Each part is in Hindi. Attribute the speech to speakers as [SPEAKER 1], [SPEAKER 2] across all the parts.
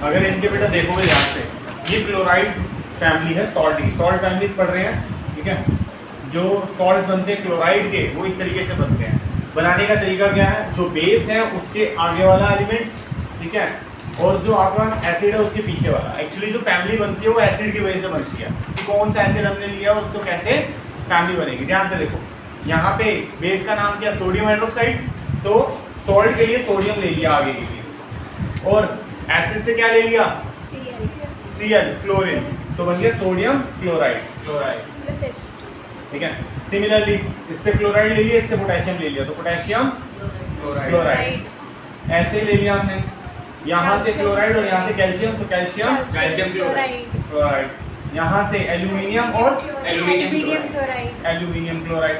[SPEAKER 1] अगर इनके बेटा देखोगे ध्यान से, ये क्लोराइड फैमिली है, सॉल्ट फैमिलीज पढ़ रहे हैं, ठीक है। जो सॉल्ट बनते हैं क्लोराइड के वो इस तरीके से बनते हैं। बनाने का तरीका क्या है, जो बेस है उसके आगे वाला एलिमेंट, ठीक है, और जो आपका एसिड है उसके पीछे वाला। एक्चुअली जो फैमिली बनती है वो एसिड की वजह से बनती है कि कौन सा एसिड हमने लिया और उसको कैसे फैमिली बनेगी। ध्यान से देखो, यहाँ पे बेस का नाम क्या, सोडियम हाइड्रोक्साइड, तो सॉल्ट के लिए सोडियम ले लिया आगे के लिए, और एसिड से क्या ले लिया, Cl, क्लोरीन, तो बन गया सोडियम क्लोराइड, ठीक है। सिमिलरली इससे क्लोराइड ले लिया, इससे पोटेशियम ले लिया, तो पोटेशियम क्लोराइड। ऐसे ले लिया हमने, यहाँ से क्लोराइड और यहाँ से कैल्शियम, तो कैल्शियम क्लोराइड। यहाँ से एल्यूमिनियम और एल्यूमिनियम क्लोराइड।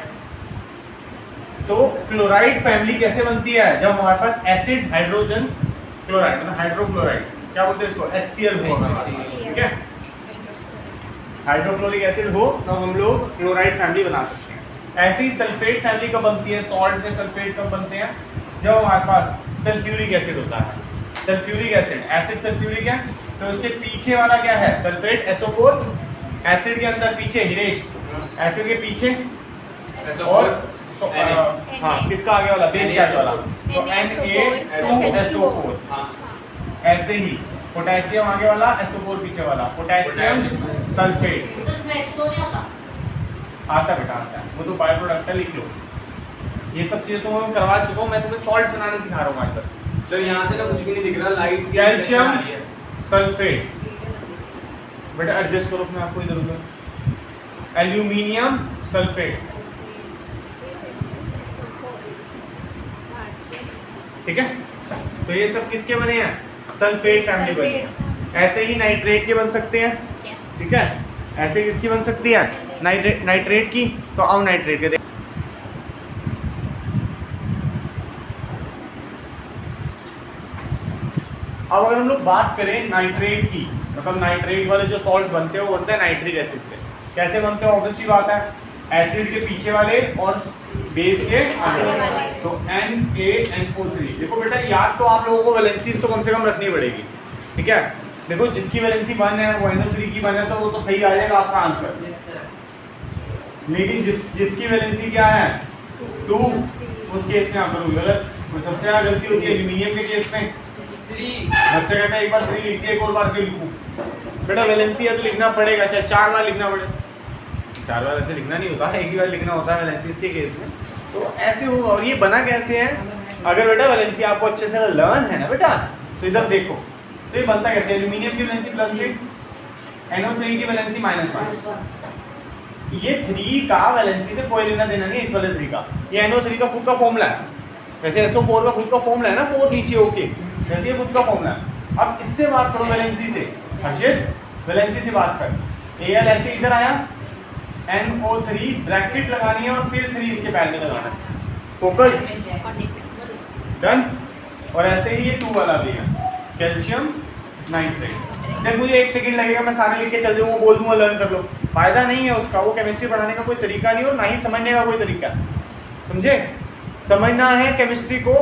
[SPEAKER 1] तो क्लोराइड फैमिली कैसे बनती है, जब हमारे पास एसिड हाइड्रोजन क्लोराइड मतलब हाइड्रोक्लोराइड, क्या बोलते हैं इसको, HCl होगा, ठीक है। हाइड्रोक्लोरिक एसिड हो तो हम लोग क्लोराइड फैमिली बना सकते हैं। ऐसी सल्फेट फैमिली कब बनती है, सॉल्ट में सल्फेट कब बनते हैं, जब हमारे पास सल्फ्यूरिक एसिड होता है। सल्फ्यूरिक एसिड सल्फ्यूरिक है, तो उसके पीछे वाला क्या है, सल्फेट SO4, एसिड के अंदर पीछे हिरेश, एसिड के पीछे और हाँ किसका आगे वाला, बेस गैस वाला, तो Na2SO4। ऐसे ही पोटेशियम आगे वाला, SO4 पीछे वाला, पोटेशियम सल्फेट।
[SPEAKER 2] तो इसमें SO नहीं होता?
[SPEAKER 1] आता बेटा आता है, वो तो बाय प्रोडक्ट है, लिख लो। ये सब चीजें तो मैं करवा चुका हूँ, मैं तुम्हें सॉल्ट बनाना सिखा रहा हूँ आज बस।
[SPEAKER 3] सर यहाँ से ना कुछ भी नहीं दिख रहा, लाइट
[SPEAKER 1] कैल्शियम सल्फेट, बेटा एडजस्ट करो अपने आप को इधर उधर। एल्यूमिनियम सल्फेट, ठीक है। तो ये सब किसके बने हैं, सल्फेट फैमिली बनी है। ऐसे ही नाइट्रेट के बन सकते हैं, ठीक है। ऐसे किसकी बन सकती है, नाइट्रेट की, तो आओ नाइट्रेट के अब अगर हम लोग बात करें नाइट्रेट की, मतलब नाइट्रेट वाले जो सॉल्ट्स बनते हैं वो बनते हैं नाइट्रिक एसिड से। कैसे बनते हैं, ऑब्वियसली बात है, एसिड के पीछे वाले और बेस के आगे वाले, तो NaNO3। देखो बेटा याद तो आप लोगों को वैलेंसीज तो कम से कम रखनी पड़ेगी, ठीक है। देखो जिसकी वैलेंसी 1 है वो NO3 की 1 है, तो वो तो सही आ जाएगा आपका आंसर। लेकिन जिसकी वैलेंसी क्या है 2, उस केस में आप करोगे गलत। तो सबसे ज़्यादा गलती होती है एल्यूमिनियम के केस में, बच्चा कहता है एक बार 3 लिख दिया, एक और बार क्यों लिखूं। बेटा वैलेंसी है तो लिखना पड़ेगा, चाहे 4 बार लिखना पड़े। 4 बार ऐसे लिखना नहीं होता है, एक ही बार लिखना होता है वैलेंसीज के केस में। तो ऐसे होगा। और ये बना कैसे है, अगर बेटा वैलेंसी आपको अच्छे से लर्न है ना बेटा, तो इधर देखो, तो ये बनता कैसे, एल्यूमिनियम की वैलेंसी +3, NO3 की वैलेंसी -1। ये 3 का वैलेंसी से कोई लेना देना नहीं, इस वाले 3 का। ये NO3 का खुद का फॉर्मूला है, वैसे SO4 का खुद का फॉर्मूला है ना, 4 नीचे ओके, वैसे ये खुद का फॉर्मूला है। अब इससे बात करो वैलेंसी से, हर्षित वैलेंसी से बात कर। Al ऐसे इधर आया, NO3 ब्रैकेट लगानी है और फिर 3 इसके पैर में लगाना है, फोकस डन। और ऐसे ही ये 2 वाला भी है, कैल्शियम नाइट्रेट। देख मुझे 1 सेकंड लगेगा, मैं सारे लिख के चल जाऊंगा, बोल दूंगा लर्न कर लो, फायदा नहीं है उसका, वो केमिस्ट्री पढ़ाने का कोई तरीका नहीं और ना ही समझने का कोई तरीका, समझे। समझना है केमिस्ट्री को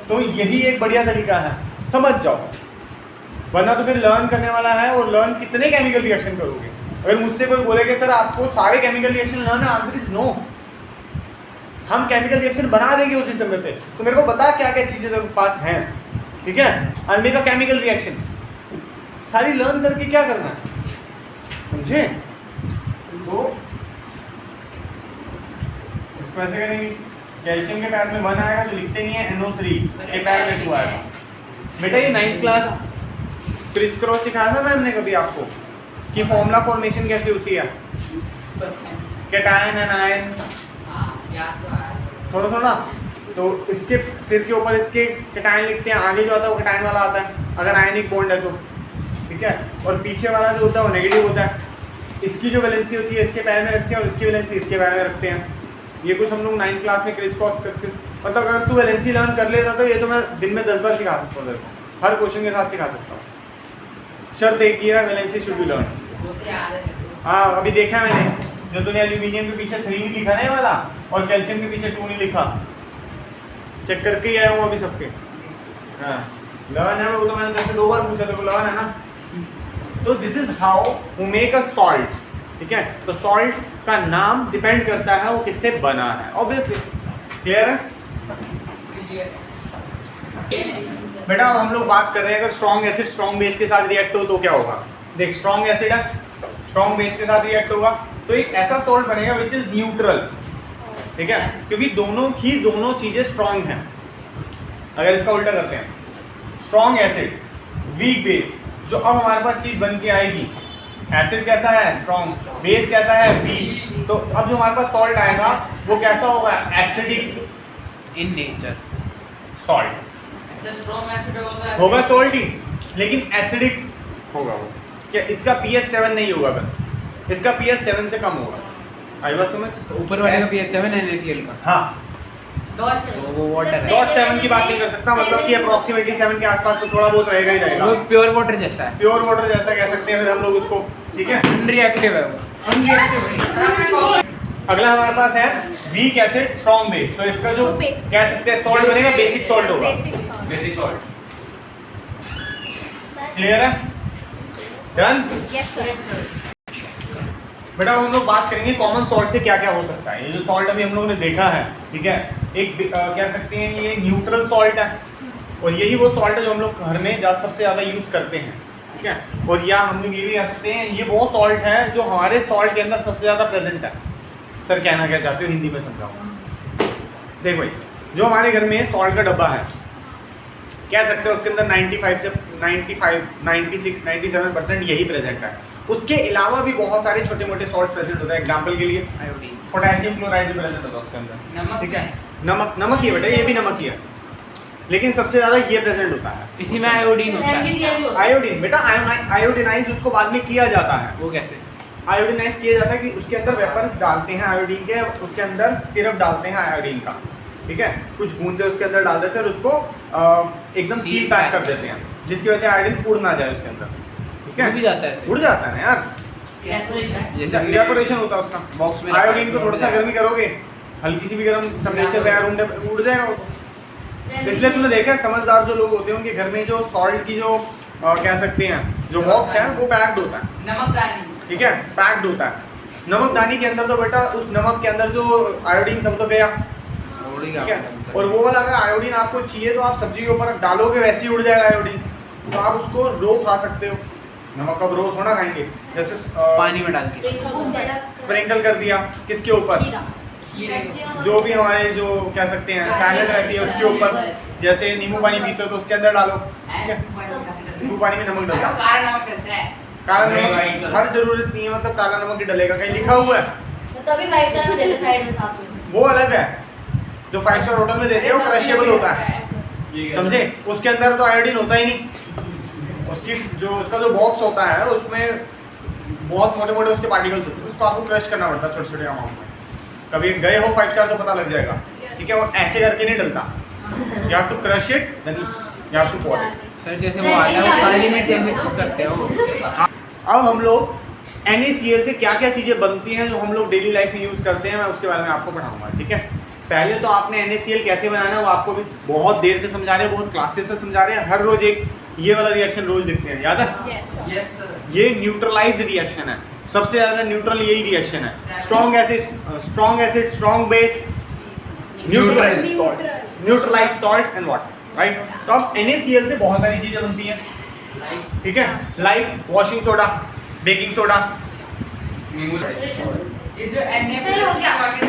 [SPEAKER 1] तो यही एक बढ़िया तरीका है, समझ जाओ, वरना तो फिर लर्न करने वाला है और लर्न कितने केमिकल रिएक्शन करोगे। अगर मुझसे कोई बोले कि सर आपको सारे केमिकल रिएक्शन लर्न है, आंसर इज नो। हम केमिकल रिएक्शन बना देंगे उसी समय पे, तो मेरे को बता क्या क्या चीजें तेरे पास हैं, ठीक है। अन्य का केमिकल रिएक्शन सारी लर्न करके क्या करना है, समझे। तो इसको ऐसे करेंगे, कैल्शियम के पैर में 1 आएगा तो लिखते नहीं है, NO3 के पैर में 2 आएगा। बेटा ये 9th क्लास क्रिस क्रॉस सिखाया था मैम ने कभी आपको कि फॉर्मूला फॉर्मेशन कैसे होती है, कैटायन एनायन, थोड़ा थोड़ा। तो इसके सिर के ऊपर इसके कैटायन लिखते हैं, आगे जो आता है वो कैटायन वाला आता है अगर आयनिक बॉन्ड है तो, ठीक है। और पीछे वाला जो होता है वो नेगेटिव होता है। इसकी जो वैलेंसी होती है इसके पैर में रखते हैं और इसकी वैलेंसी इसके पैर में रखते हैं। ये कुछ हम लोग 9th क्लास में क्रिस क्रॉस करके, मतलब अगर तू वैलेंसी लर्न कर लेता तो ये तो मैं दिन में 10 बार सिखा सकता हूँ, हर क्वेश्चन के साथ सिखा सकता हूँ। शर्त एक ही है, वैलेंसी शुड बी लर्न। हाँ अभी देखा है मैंने, जो तूने एल्यूमिनियम के पीछे 3 नहीं लिखा ना वाला, और कैल्शियम के पीछे 2 नहीं लिखा, चेक करके ही आया हूँ अभी सबके। हाँ लवन है, वो तो मैंने जैसे 2 बार पूछा था, लवन है ना। तो this is how we make a salt, ठीक है। तो सॉल्ट का नाम डिपेंड करता है वो किससे बना है, ऑब्वियसली। क्लियर है बेटा? अब हम लोग बात कर रहे हैं अगर स्ट्रॉन्ग एसिड स्ट्रॉन्ग बेस के साथ रिएक्ट हो तो क्या होगा। देख, स्ट्रॉन्ग एसिड है, स्ट्रॉन्ग बेस के साथ रिएक्ट होगा तो एक ऐसा सॉल्ट बनेगा विच इज न्यूट्रल, ठीक है, क्योंकि दोनों चीजें स्ट्रॉन्ग हैं। अगर इसका उल्टा करते हैं, स्ट्रॉन्ग एसिड वीक बेस, जो अब हमारे पास चीज बन के आएगी, एसिड कैसा है स्ट्रॉन्ग, बेस कैसा है वीक, तो अब जो हमारे पास सॉल्ट आएगा वो कैसा होगा, acidic
[SPEAKER 3] in nature
[SPEAKER 1] salt
[SPEAKER 2] strong acid
[SPEAKER 1] होगा सॉल्ट ही, लेकिन एसिडिक होगा वो। क्या इसका pH 7 नहीं होगा, अगर इसका pH 7 से कम होगा। आई बात समझ?
[SPEAKER 3] ऊपर वाले का pH 7 है NaCl का।
[SPEAKER 1] हाँ,
[SPEAKER 2] डॉट
[SPEAKER 3] तो वो वाटर है,
[SPEAKER 1] डॉट 7 की बात नहीं कर सकता, मतलब कि अप्रोक्सीमेटली 7 के आसपास तो थोड़ा बहुत रहेगा ही रहेगा।
[SPEAKER 3] वो प्योर वाटर जैसा है,
[SPEAKER 1] प्योर वाटर जैसा कह सकते हैं फिर हम लोग उसको, ठीक है।
[SPEAKER 3] अनरिएक्टिव है वो।
[SPEAKER 1] अगला हमारे पास है वीक एसिड स्ट्रॉन्ग बेस, तो इसका जो
[SPEAKER 4] तो base-
[SPEAKER 1] कह सकते हैं सॉल्ट बनेगा बेसिक सॉल्ट होगा,
[SPEAKER 4] बेसिक सॉल्ट।
[SPEAKER 1] क्लियर है? Done
[SPEAKER 4] yes sir.
[SPEAKER 1] बेटा हम लोग बात करेंगे कॉमन सॉल्ट से क्या क्या हो सकता है। ये जो सॉल्ट अभी हम लोगों ने देखा है, ठीक है, एक कह सकते हैं ये न्यूट्रल सॉल्ट है, और यही वो सॉल्ट है जो हम लोग घर में सबसे ज़्यादा यूज़ करते हैं, ठीक है। और या हम लोग ये भी कह सकते हैं ये वो सॉल्ट है जो हमारे सॉल्ट के अंदर सबसे ज़्यादा प्रेजेंट है। सर कहना क्या चाहते हो, हिंदी में समझाओ। देख भाई, जो हमारे घर में सॉल्ट का डब्बा है, कह सकते हो उसके अंदर 95 से 95, 96, 97% यही प्रेजेंट है। उसके अलावा भी बहुत सारे छोटे मोटे सॉल्ट्स प्रेजेंट होते हैं। एग्जांपल के लिए
[SPEAKER 3] आयोडीन,
[SPEAKER 1] पोटेशियम क्लोराइड भी प्रेजेंट होता है उसके अंदर,
[SPEAKER 2] नमक
[SPEAKER 1] ठीक है। नमक ही है बेटा, ये भी नमक ही है, लेकिन सबसे ज़्यादा ये प्रेजेंट होता है।
[SPEAKER 3] इसी में आयोडीन होता है।
[SPEAKER 1] आयोडीन बेटा, आयोडिनाइज उसको बाद में किया जाता है।
[SPEAKER 3] वो कैसे?
[SPEAKER 1] आयोडिनाइज किया जाता है कि उसके अंदर वेपर्स डालते हैं आयोडीन के, उसके अंदर सिरप डालते हैं आयोडीन का, ठीक है, कुछ बूंदे उसके अंदर डाल देते हैं और उसको एकदम सील पैक कर देते हैं, जिसकी वजह से आयोडीन उड़ ना जाए उसके अंदर, ठीक है।
[SPEAKER 3] उड़ भी जाता है ऐसे?
[SPEAKER 1] उड़ जाता है ना यार,
[SPEAKER 3] जैसे
[SPEAKER 1] इवेपोरेशन होता है उसका।
[SPEAKER 3] बॉक्स में
[SPEAKER 1] आयोडीन को थोड़ा सा गर्मी करोगे, हल्की सी भी गर्म टेम्परेचर पे यार उड़ जाएगा वो। इसलिए तुमने देखा है समझदार जो लोग होते हैं उनके घर में जो सॉल्ट की जो कह सकते हैं जो बॉक्स है वो पैक्ड होता है,
[SPEAKER 2] नमकदानी,
[SPEAKER 1] ठीक है, पैक्ड होता है। नमकदानी के अंदर तो बेटा उस नमक के अंदर जो आयोडीन था वो तो गया, ठीक है। और वो वाला अगर आयोडीन आपको चाहिए तो आप सब्जी के ऊपर डालोगे वैसे ही उड़ जाएगा आयोडीन, तो आप उसको रो खा सकते हो। नमक का रो थोड़ा खाएंगे, जैसे
[SPEAKER 3] पानी में डाल के
[SPEAKER 1] स्प्रिंकल कर दिया किसके ऊपर, जो भी हमारे जो कह सकते हैं सैलेड रहती है उसके ऊपर, जैसे नींबू पानी पीते हो तो उसके अंदर डालो, ठीक है। नींबू पानी में नमक डलता है,
[SPEAKER 2] काला नमक डलता है।
[SPEAKER 1] काला नमक हर जरूरत नहीं है, मतलब काला नमक ही डलेगा, कहीं लिखा हुआ है
[SPEAKER 4] तभी वाइट कलर देते साइड में साथ में।
[SPEAKER 1] वो अलग है, जो 5 स्टार होटल में देते हैं वो क्रशेबल होता है, समझे। उसके अंदर तो आयोडीन होता ही नहीं, उसकी जो उसका जो बॉक्स होता है उसमें बहुत मोटे मोटे उसके पार्टिकल्स होते हैं, उसको आपको क्रश करना पड़ता है छोटे छोटे अमाउंट में। कभी गए हो 5 स्टार तो पता लग जाएगा, ठीक है। वो ऐसे करके नहीं डलता, you have to crush it then you have to pot it.
[SPEAKER 3] Sir जैसे वो आता है वो काली मिर्च जैसे करते हैं वो।
[SPEAKER 1] अब हम लोग NaCl से क्या क्या चीज़ें बनती हैं जो हम लोग डेली लाइफ में यूज़ करते हैं, मैं उसके बारे में आपको पढ़ाऊंगा, ठीक है। पहले तो आपने NaCl कैसे बनाना है वो आपको भी बहुत देर से समझा रहे हैं, बहुत क्लासेस से समझा रहे हैं, हर रोज एक ये वाला रिएक्शन रोज दिखते हैं, याद है।
[SPEAKER 2] Yes sir.
[SPEAKER 1] ये न्यूट्रलाइज रिएक्शन है, सबसे ज़्यादा न्यूट्रल यही रिएक्शन है। Strong acid strong base, neutralize salt and water, right. तो अब NaCl से बहुत सारी चीज़ें बनती हैं, ठीक है, like washing soda, baking soda,
[SPEAKER 2] ये जो
[SPEAKER 4] सर, हो गया।